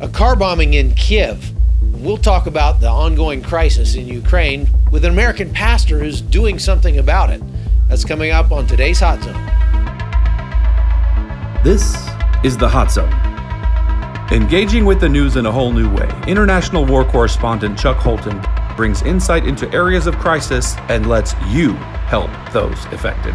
A car bombing in Kiev. We'll talk about the ongoing crisis in Ukraine with an American pastor who's doing something about it. That's coming up on today's Hot Zone. This is the Hot Zone. Engaging with the news in a whole new way, international war correspondent Chuck Holton brings insight into areas of crisis and lets you help those affected.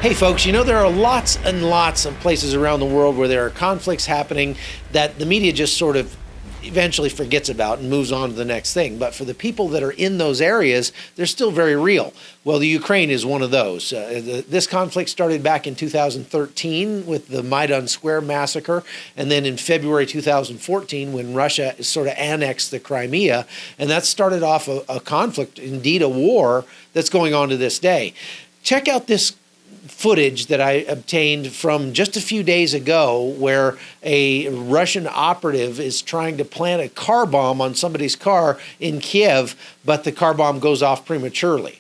Hey folks, you know there are lots and lots of places around the world where there are conflicts happening that the media just sort of eventually forgets about and moves on to the next thing. But for the people that are in those areas, they're still very real. Well, the Ukraine is one of those. This conflict started back in 2013 with the Maidan Square massacre, and then in February 2014 when Russia sort of annexed the Crimea, and that started off a conflict, indeed a war, that's going on to this day. Check out this footage that I obtained from just a few days ago where a Russian operative is trying to plant a car bomb on somebody's car in Kiev, but the car bomb goes off prematurely.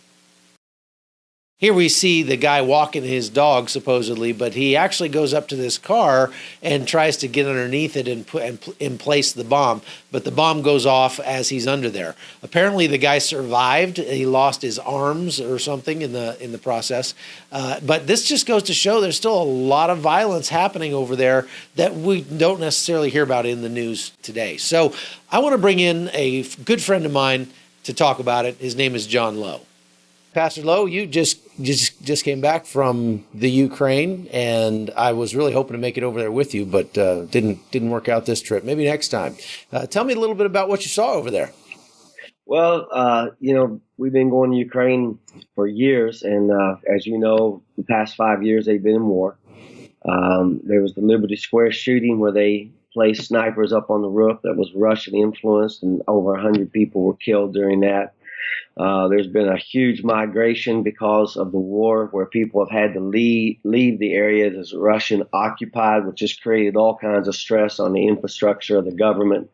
Here we see the guy walking his dog, supposedly, but he actually goes up to this car and tries to get underneath it and place the bomb. But the bomb goes off as he's under there. Apparently, the guy survived. He lost his arms or something in the process. But this just goes to show there's still a lot of violence happening over there that we don't necessarily hear about in the news today. So I want to bring in a good friend of mine to talk about it. His name is John Lowe. Pastor Lowe, you just came back from the Ukraine, and I was really hoping to make it over there with you, but didn't work out this trip. Maybe next time. Tell me a little bit about what you saw over there. Well, we've been going to Ukraine for years, and as you know, the past 5 years they've been in war. There was the Liberty Square shooting where they placed snipers up on the roof that was Russian influenced, and over 100 people were killed during that. There's been a huge migration because of the war where people have had to leave the area that's Russian occupied, which has created all kinds of stress on the infrastructure of the government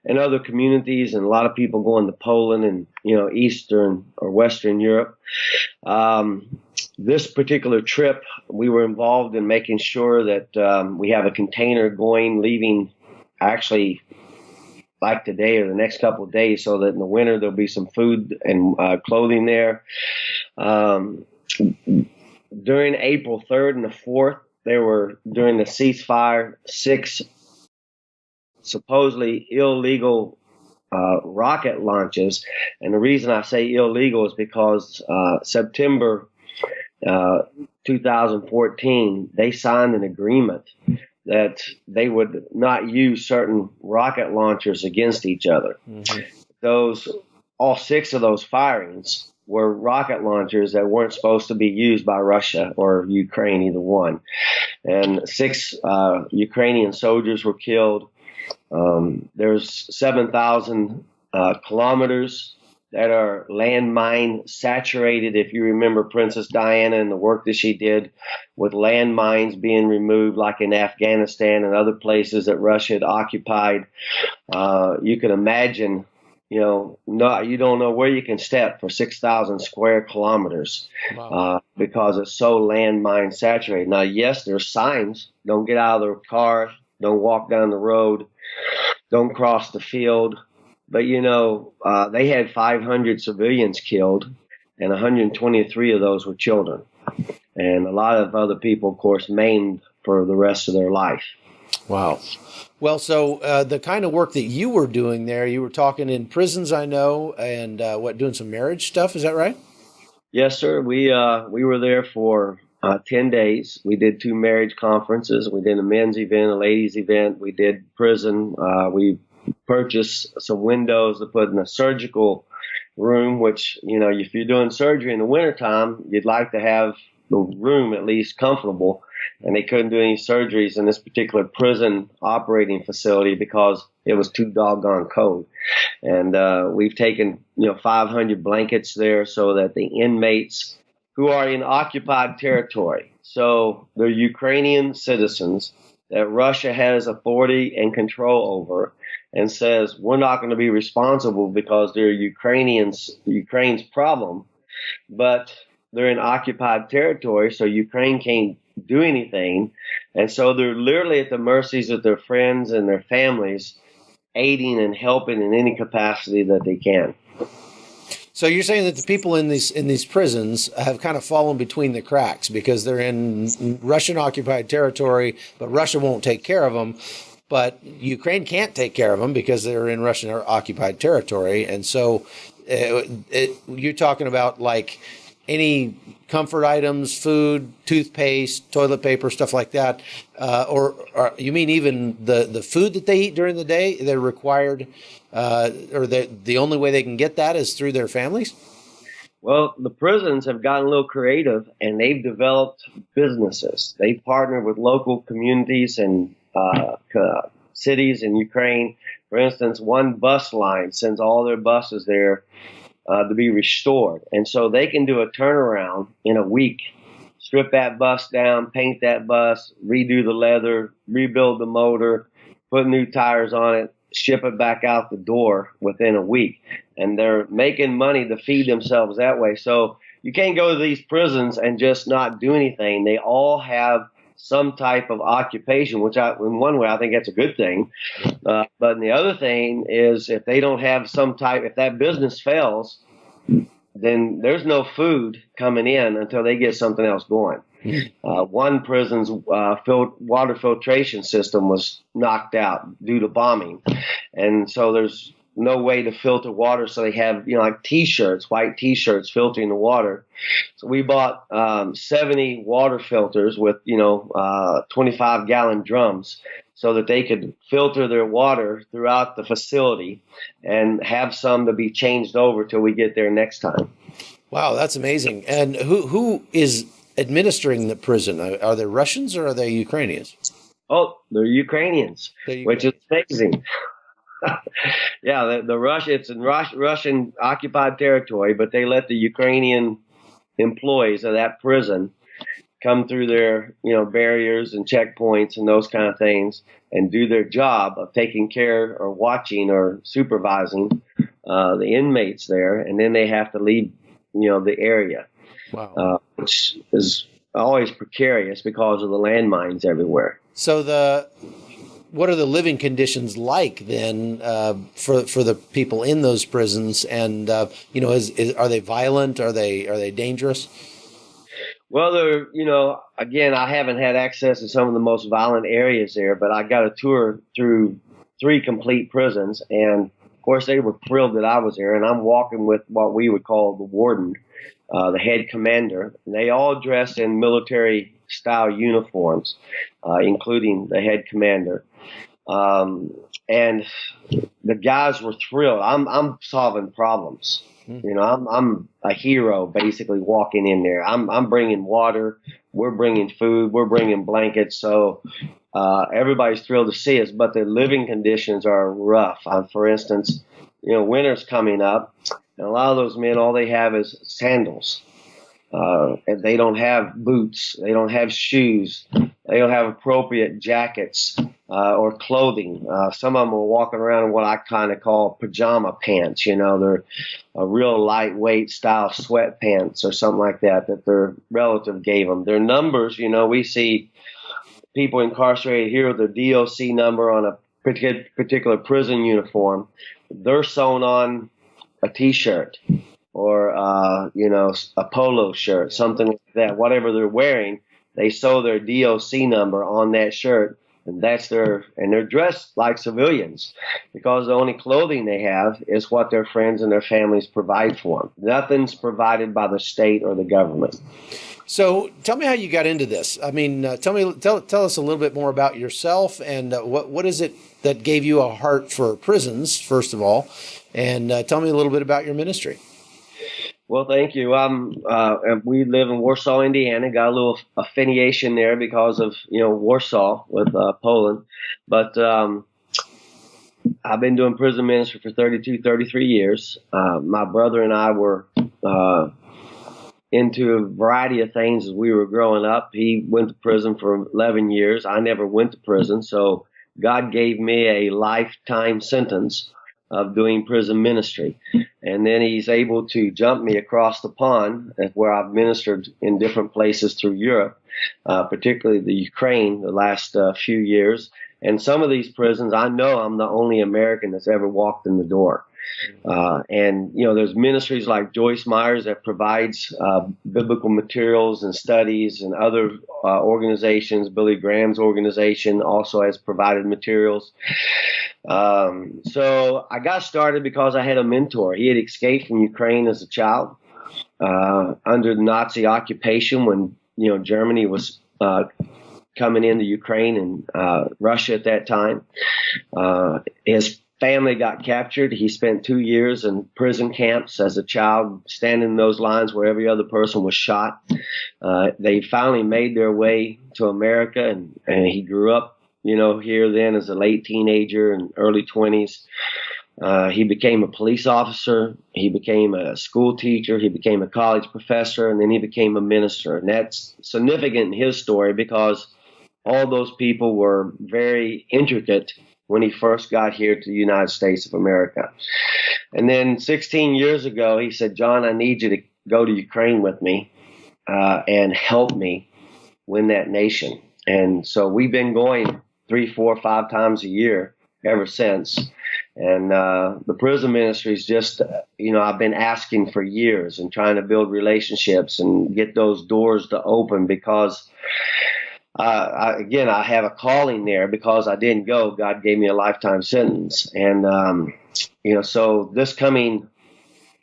and other communities, and a lot of people going to Poland and, Eastern or Western Europe. This particular trip, we were involved in making sure that we have a container leaving actually like today or the next couple of days, so that in the winter there'll be some food and clothing there. During April 3rd and the 4th, there were, during the ceasefire, 6 supposedly illegal rocket launches. And the reason I say illegal is because September 2014, they signed an agreement that they would not use certain rocket launchers against each other. Mm-hmm. All 6 of those firings were rocket launchers that weren't supposed to be used by Russia or Ukraine, either one. And 6 Ukrainian soldiers were killed. There's 7,000 kilometers that are landmine saturated. If you remember Princess Diana and the work that she did with landmines being removed, like in Afghanistan and other places that Russia had occupied, you can imagine, you don't know where you can step for 6,000 square kilometers. Wow. Because it's so landmine saturated. Now, yes, there's signs. Don't get out of the car. Don't walk down the road. Don't cross the field. But, they had 500 civilians killed, and 123 of those were children. And a lot of other people, of course, maimed for the rest of their life. Wow. Well, so the kind of work that you were doing there, you were talking in prisons, I know, and doing some marriage stuff. Is that right? Yes, sir. We were there for 10 days. We did 2 marriage conferences. We did a men's event, a ladies' event. We did prison. We purchase some windows to put in a surgical room, which, if you're doing surgery in the wintertime, you'd like to have the room at least comfortable. And they couldn't do any surgeries in this particular prison operating facility because it was too doggone cold. And we've taken, 500 blankets there so that the inmates who are in occupied territory, so they're Ukrainian citizens that Russia has authority and control over, and says we're not going to be responsible because they're Ukraine's problem, but they're in occupied territory, so Ukraine can't do anything. And so they're literally at the mercies of their friends and their families, aiding and helping in any capacity that they can. So you're saying that the people in these prisons have kind of fallen between the cracks because they're in Russian occupied territory, but Russia won't take care of them. But Ukraine can't take care of them because they're in Russian occupied territory. And so you're talking about like any comfort items, food, toothpaste, toilet paper, stuff like that. Or you mean even the food that they eat during the day, they're required, or the only way they can get that is through their families? Well, the prisons have gotten a little creative, and they've developed businesses. They've partnered with local communities and cities in Ukraine. For instance, one bus line sends all their buses there to be restored. And so they can do a turnaround in a week, strip that bus down, paint that bus, redo the leather, rebuild the motor, put new tires on it, ship it back out the door within a week. And they're making money to feed themselves that way. So you can't go to these prisons and just not do anything. They all have some type of occupation, which in one way, I think that's a good thing. But the other thing is if they don't have if that business fails, then there's no food coming in until they get something else going. One prison's water filtration system was knocked out due to bombing. And so there's no way to filter water. So they have, like T-shirts, white T-shirts filtering the water. So we bought 70 water filters with, 25-gallon drums so that they could filter their water throughout the facility and have some to be changed over till we get there next time. Wow, that's amazing. And who is administering the prison? Are they Russians or are they Ukrainians? Oh, they're Ukrainians, which is amazing. Yeah, it's in Russian occupied territory, but they let the Ukrainian employees of that prison come through their, barriers and checkpoints and those kind of things and do their job of taking care or watching or supervising the inmates there. And then they have to leave, the area. Wow. Which is always precarious because of the landmines everywhere. So what are the living conditions like then for the people in those prisons? And are they violent? Are they dangerous? Well, again, I haven't had access to some of the most violent areas there, but I got a tour through 3 complete prisons, and of course they were thrilled that I was there. And I'm walking with what we would call the warden, the head commander. And they all dress in military-style uniforms, including the head commander. And the guys were thrilled. I'm solving problems. I'm a hero basically walking in there. I'm bringing water. We're bringing food. We're bringing blankets. So everybody's thrilled to see us, but the living conditions are rough. For instance, winter's coming up, and a lot of those men, all they have is sandals. And they don't have boots. They don't have shoes. They don't have appropriate jackets or clothing. Some of them are walking around in what I kind of call pajama pants. They're a real lightweight style sweatpants or something like that their relative gave them. Their numbers, we see people incarcerated here with their DOC number on a particular prison uniform. They're sewn on a T-shirt or, a polo shirt, something like that. Whatever they're wearing, they sew their DOC number on that shirt, and they're dressed like civilians because the only clothing they have is what their friends and their families provide for them. Nothing's provided by the state or the government. So tell me how you got into this. I mean, tell us a little bit more about yourself and what is it that gave you a heart for prisons, first of all, and tell me a little bit about your ministry. Well, thank you. We live in Warsaw, Indiana. Got a little affiliation there because of Warsaw with Poland, but I've been doing prison ministry for 33 years. My brother and I were into a variety of things as we were growing up. He went to prison for 11 years. I never went to prison, so God gave me a lifetime sentence of doing prison ministry. And then he's able to jump me across the pond, where I've ministered in different places through Europe, particularly the Ukraine, the last few years. And some of these prisons, I know I'm the only American that's ever walked in the door. And, there's ministries like Joyce Myers that provides biblical materials and studies, and other organizations. Billy Graham's organization also has provided materials. So I got started because I had a mentor. He had escaped from Ukraine as a child under the Nazi occupation when, Germany was coming into Ukraine and Russia at that time. His family got captured. He spent 2 years in prison camps as a child, standing in those lines where every other person was shot. They finally made their way to America, and he grew up, here then as a late teenager and early 20s. He became a police officer. He became a school teacher. He became a college professor, and then he became a minister. And that's significant in his story because all those people were very intricate when he first got here to the United States of America. And then 16 years ago, he said, "John, I need you to go to Ukraine with me and help me win that nation." And so we've been going 3, 4, 5 times a year ever since. And the prison ministry is just, I've been asking for years and trying to build relationships and get those doors to open because I have a calling there. Because I didn't go, God gave me a lifetime sentence. And, so this coming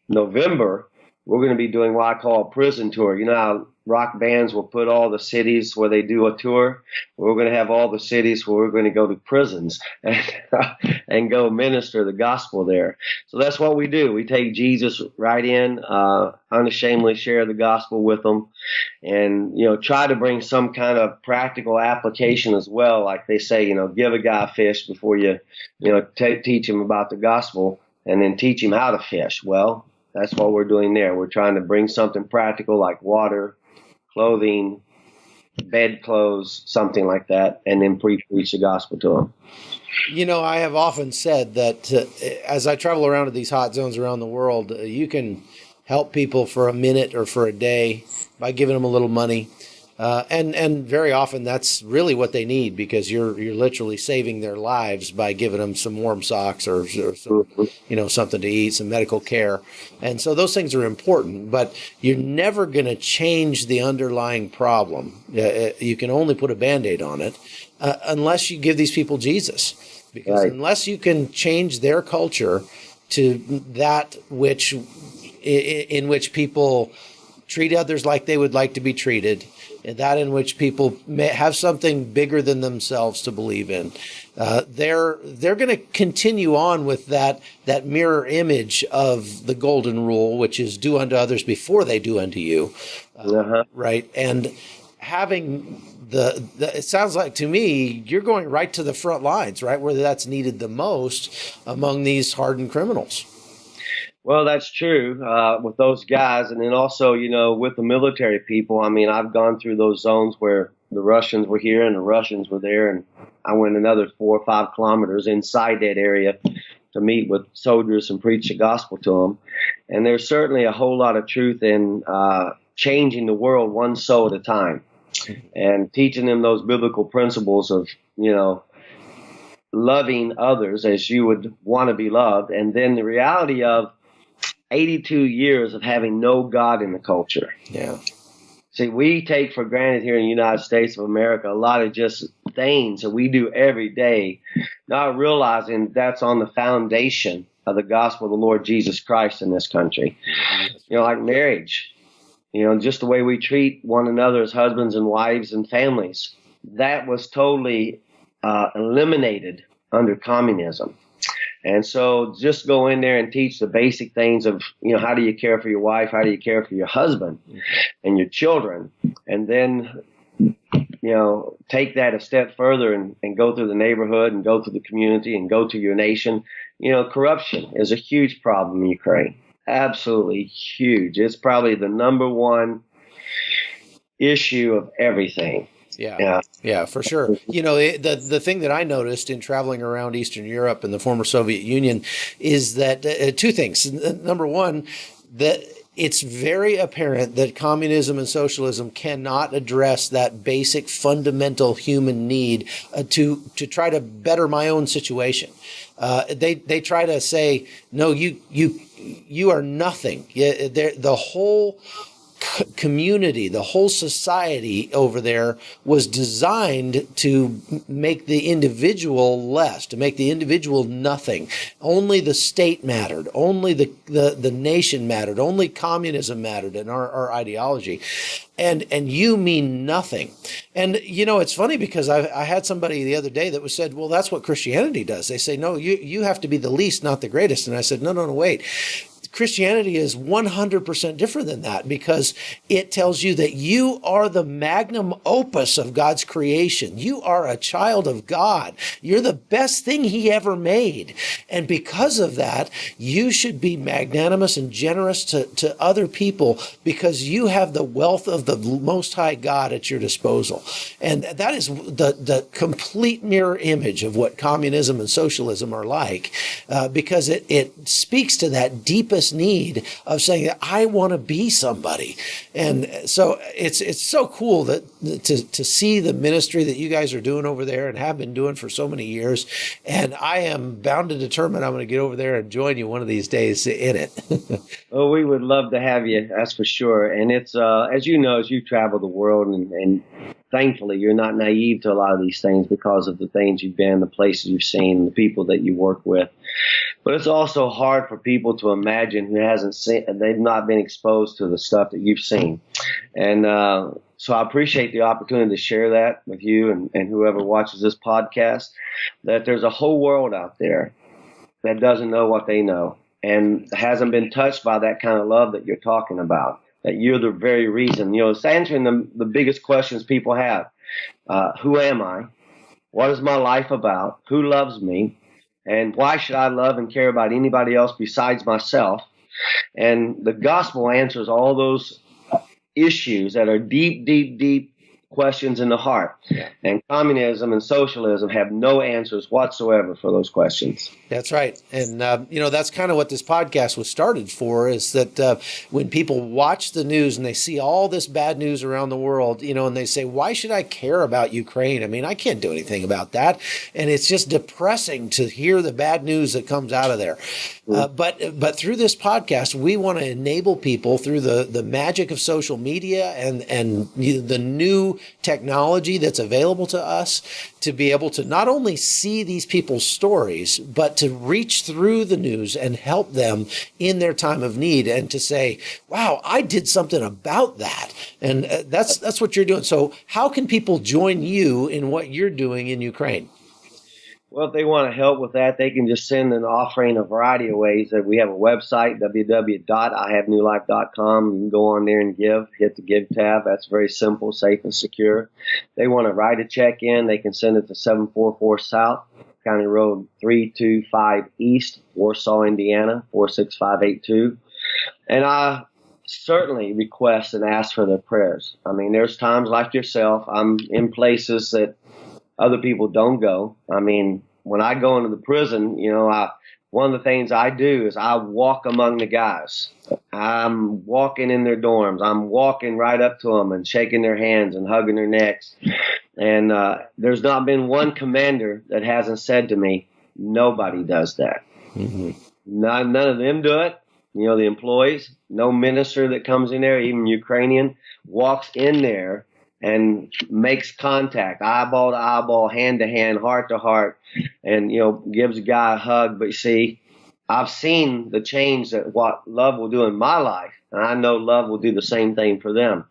November, we're going to be doing what I call a prison tour. How rock bands will put all the cities where they do a tour? We're going to have all the cities where we're going to go to prisons and go minister the gospel there. So that's what we do. We take Jesus right in, unashamedly share the gospel with them, and, try to bring some kind of practical application as well. Like they say, give a guy a fish before you, teach him about the gospel, and then teach him how to fish. Well, that's what we're doing there. We're trying to bring something practical like water, clothing, bed clothes, something like that, and then preach the gospel to them. I have often said that as I travel around to these hot zones around the world, you can help people for a minute or for a day by giving them a little money. And very often that's really what they need, because you're literally saving their lives by giving them some warm socks or some, something to eat, some medical care. And so those things are important, but you're never going to change the underlying problem. You can only put a Band-Aid on it unless you give these people Jesus, because right. Unless you can change their culture to that which in which people treat others like they would like to be treated, and that in which people may have something bigger than themselves to believe in. They're going to continue on with that mirror image of the golden rule, which is do unto others before they do unto you, right? And having it sounds like to me you're going right to the front lines, right, where that's needed the most among these hardened criminals. Well, that's true with those guys. And then also, with the military people, I've gone through those zones where the Russians were here and the Russians were there. And I went another 4 or 5 kilometers inside that area to meet with soldiers and preach the gospel to them. And there's certainly a whole lot of truth in changing the world one soul at a time and teaching them those biblical principles of, loving others as you would want to be loved. And then the reality of 82 years of having no God in the culture. Yeah. See, we take for granted here in the United States of America a lot of just things that we do every day, not realizing that's on the foundation of the gospel of the Lord Jesus Christ in this country. Like marriage, just the way we treat one another as husbands and wives and families. That was totally eliminated under communism. And so just go in there and teach the basic things of, how do you care for your wife? How do you care for your husband and your children? And then, take that a step further and go through the neighborhood and go through the community and go to your nation. Corruption is a huge problem in Ukraine. Absolutely huge. It's probably the number one issue of everything. Yeah, for sure. You know, the thing that I noticed in traveling around Eastern Europe and the former Soviet Union is that two things. Number one, that it's very apparent that communism and socialism cannot address that basic fundamental human need to try to better my own situation. They try to say, no, you are nothing. The whole community, the whole society over there was designed to make the individual less, to make the individual nothing. Only the state mattered. Only the nation mattered. Only communism mattered in our ideology. And you mean nothing. And, you know, it's funny because I had somebody the other day that was said, well, that's what Christianity does. They say, no, you have to be the least, not the greatest. And I said, no, wait. Christianity is 100% different than that, because it tells you that you are the magnum opus of God's creation. You are a child of God. You're the best thing he ever made. And because of that, you should be magnanimous and generous to other people, because you have the wealth of the Most High God at your disposal. And that is the complete mirror image of what communism and socialism are like, because it speaks to that deepest need of saying that I want to be somebody. And so it's so cool that to see the ministry that you guys are doing over there and have been doing for so many years. And I am bound to determine I'm going to get over there and join you one of these days in it. Oh, we would love to have you. That's for sure. And it's, as you know, as you travel the world, and thankfully you're not naive to a lot of these things because of the things you've been, the places you've seen, the people that you work with. But it's also hard for people to imagine who hasn't seen, they've not been exposed to the stuff that you've seen. And so I appreciate the opportunity to share that with you and whoever watches this podcast, that there's a whole world out there that doesn't know what they know and hasn't been touched by that kind of love that you're talking about, that you're the very reason. You know, it's answering the biggest questions people have. Who am I? What is my life about? Who loves me? And why should I love and care about anybody else besides myself? And the gospel answers all those issues that are deep, deep, deep questions in the heart. Yeah. And communism and socialism have no answers whatsoever for those questions. That's right. And, you know, that's kind of what this podcast was started for, is that when people watch the news and they see all this bad news around the world, you know, and they say, why should I care about Ukraine? I mean, I can't do anything about that. And it's just depressing to hear the bad news that comes out of there. But through this podcast, we want to enable people through the magic of social media and the new technology that's available to us to be able to not only see these people's stories, but to reach through the news and help them in their time of need, and to say, wow, I did something about that. And that's what you're doing. So how can people join you in what you're doing in Ukraine? Well, if they want to help with that, they can just send an offering a variety of ways. We have a website, www.ihavenewlife.com. You can go on there and give, hit the Give tab. That's very simple, safe, and secure. They want to write a check in, they can send it to 744 South, County Road 325 East, Warsaw, Indiana, 46582. And I certainly request and ask for their prayers. I mean, there's times like yourself, I'm in places that other people don't go. I mean, when I go into the prison, you know, one of the things I do is I walk among the guys. I'm walking in their dorms. I'm walking right up to them and shaking their hands and hugging their necks. And there's not been one commander that hasn't said to me, nobody does that. Mm-hmm. None of them do it. You know, the employees, no minister that comes in there, even Ukrainian, walks in there and makes contact, eyeball to eyeball, hand to hand, heart to heart, and, you know, gives a guy a hug. But you see, I've seen the change that what love will do in my life, and I know love will do the same thing for them.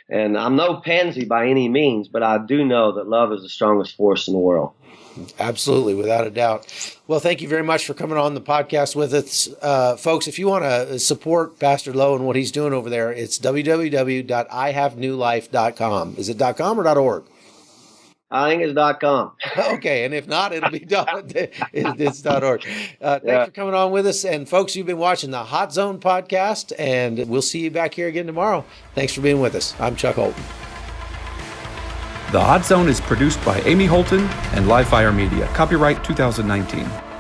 And I'm no pansy by any means, but I do know that love is the strongest force in the world. Absolutely, without a doubt. Well, thank you very much for coming on the podcast with us. Folks, if you want to support Pastor Lowe and what he's doing over there, it's www.ihavenewlife.com. Is it .com or .org? I think it's .com. Okay, and if not, it'll be it's .org. Thanks for coming on with us. And folks, you've been watching the Hot Zone podcast, and we'll see you back here again tomorrow. Thanks for being with us. I'm Chuck Holton. The Hot Zone is produced by Amy Holton and Livefire Media. Copyright 2019.